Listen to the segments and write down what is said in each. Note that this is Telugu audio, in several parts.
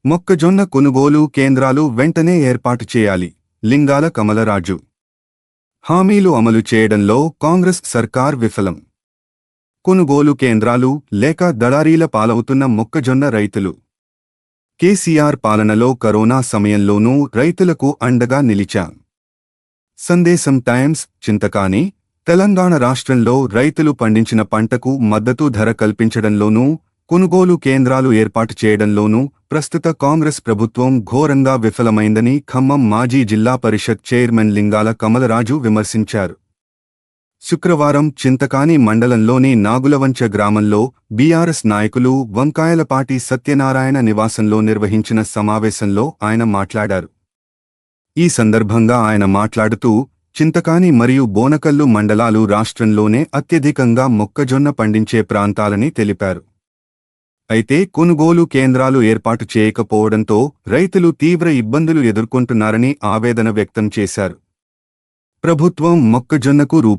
మొక్కజొన్న కొనుగోలు కేంద్రాలు వెంటనే ఏర్పాటు చేయాలి. లింగాల కమలరాజు. హామీలు అమలు చేయడంలో కాంగ్రెస్ సర్కార్ విఫలం. కొనుగోలు కేంద్రాలు లేక దళారీల పాలవుతున్న మొక్కజొన్న రైతులు. కేసీఆర్ పాలనలో కరోనా సమయంలోనూ రైతులకు అండగా నిలిచాం. సందేశం టైమ్స్. చింతకాని. తెలంగాణ రాష్ట్రంలో రైతులు పండించిన పంటకు మద్దతు ధర కల్పించడంలోనూ, కొనుగోలు కేంద్రాలు ఏర్పాటు చేయడంలోనూ ప్రస్తుత కాంగ్రెస్ ప్రభుత్వం ఘోరంగా విఫలమైందని ఖమ్మం మాజీ జిల్లా పరిషత్ చైర్మన్ లింగాల కమలరాజు విమర్శించారు. శుక్రవారం చింతకాని మండలంలోని నాగులవంచ గ్రామంలో బీఆర్ఎస్ నాయకులు వంకాయలపాటి సత్యనారాయణ నివాసంలో నిర్వహించిన సమావేశంలో ఆయన మాట్లాడారు. ఈ సందర్భంగా ఆయన మాట్లాడుతూ, చింతకాని మరియు బోనకల్లు మండలాలు రాష్ట్రంలోనే అత్యధికంగా మొక్కజొన్న పండించే ప్రాంతాలని తెలిపారు. అయితే కొనుగోలు కేంద్రాలు ఏర్పాటు చేయకపోవడంతో రైతులు తీవ్ర ఇబ్బందులు ఎదుర్కొంటున్నారని ఆవేదన వ్యక్తం చేశారు. ప్రభుత్వం మొక్కజొన్నకు రూ.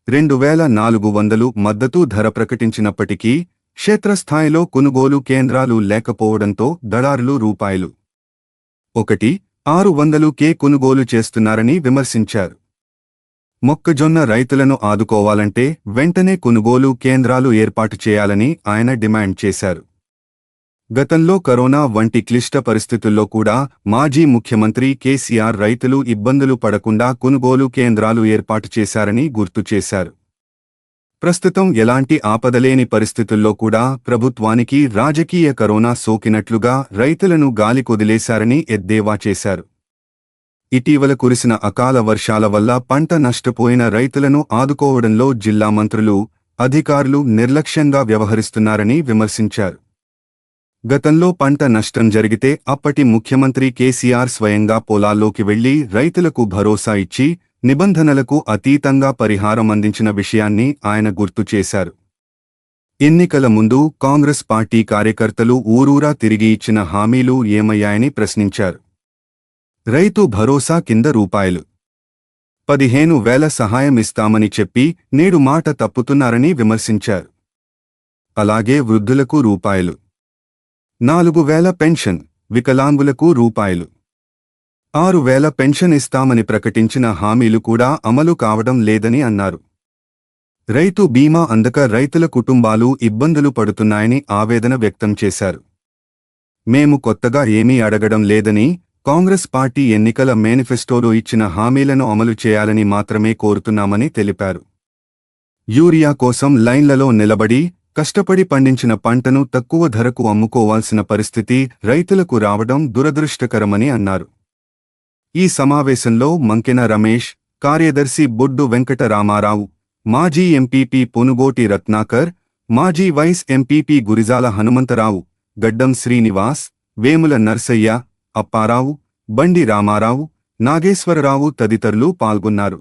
2400 మద్దతు ధర ప్రకటించినప్పటికీ క్షేత్రస్థాయిలో కొనుగోలు కేంద్రాలు లేకపోవడంతో దళారులు రూ. 1,600కే కొనుగోలు చేస్తున్నారని విమర్శించారు. మొక్కజొన్న రైతులను ఆదుకోవాలంటే వెంటనే కొనుగోలు కేంద్రాలు ఏర్పాటు చేయాలని ఆయన డిమాండ్ చేశారు. గతంలో కరోనా వంటి క్లిష్ట పరిస్థితుల్లో కూడా మాజీ ముఖ్యమంత్రి కేసీఆర్ రైతులు ఇబ్బందులు పడకుండా కొనుగోలు కేంద్రాలు ఏర్పాటు చేశారని గుర్తు చేశారు. ప్రస్తుతం ఎలాంటి ఆపదలేని పరిస్థితుల్లో కూడా ప్రభుత్వానికి రాజకీయ కరోనా సోకినట్లుగా రైతులను గాలికొదిలేశారని ఎద్దేవా చేశారు. ఇటీవల కురిసిన అకాల వర్షాల వల్ల పంట నష్టపోయిన రైతులను ఆదుకోవడంలో జిల్లా మంత్రులు, అధికారులు నిర్లక్ష్యంగా వ్యవహరిస్తున్నారని విమర్శించారు. గతంలో పంట నష్టం జరిగితే అప్పటి ముఖ్యమంత్రి కేసీఆర్ స్వయంగా పొలాల్లోకి వెళ్లి రైతులకు భరోసా ఇచ్చి నిబంధనలకు అతీతంగా పరిహారం అందించిన విషయాన్ని ఆయన గుర్తు చేశారు. ఎన్నికల ముందు కాంగ్రెస్ పార్టీ కార్యకర్తలు ఊరూరా తిరిగి ఇచ్చిన హామీలు ఏమయ్యాయని ప్రశ్నించారు. రైతు భరోసా కింద రూ. 15,000 సహాయం ఇస్తామని చెప్పి నేడు మాట తప్పుతున్నారని విమర్శించారు. అలాగే వృద్ధులకు రూ. 4,000 పెన్షన్, వికలాంగులకు రూ. 6,000 పెన్షన్ ఇస్తామని ప్రకటించిన హామీలు కూడా అమలు కావడం లేదని అన్నారు. రైతు బీమా అందక రైతుల కుటుంబాలు ఇబ్బందులు పడుతున్నాయని ఆవేదన వ్యక్తం చేశారు. మేము కొత్తగా ఏమీ అడగడం లేదని, కాంగ్రెస్ పార్టీ ఎన్నికల మేనిఫెస్టోలో ఇచ్చిన హామీలను అమలు చేయాలని మాత్రమే కోరుతున్నామని తెలిపారు. యూరియా కోసం లైన్లలో నిలబడి కష్టపడి పండించిన పంటను తక్కువ ధరకు అమ్ముకోవాల్సిన పరిస్థితి రైతులకు రావడం దురదృష్టకరమని అన్నారు. ఈ సమావేశంలో మంకెన రమేష్, కార్యదర్శి బొడ్డు వెంకట రామారావు, మాజీ ఎంపీపీ పొనుగోటి రత్నాకర్, మాజీ వైస్ ఎంపీపీ గురిజాల హనుమంతరావు, గడ్డం శ్రీనివాస్, వేముల నర్సయ్య, అప్పారావు, బండి రామారావు, నాగేశ్వరరావు తదితరులు పాల్గొన్నారు.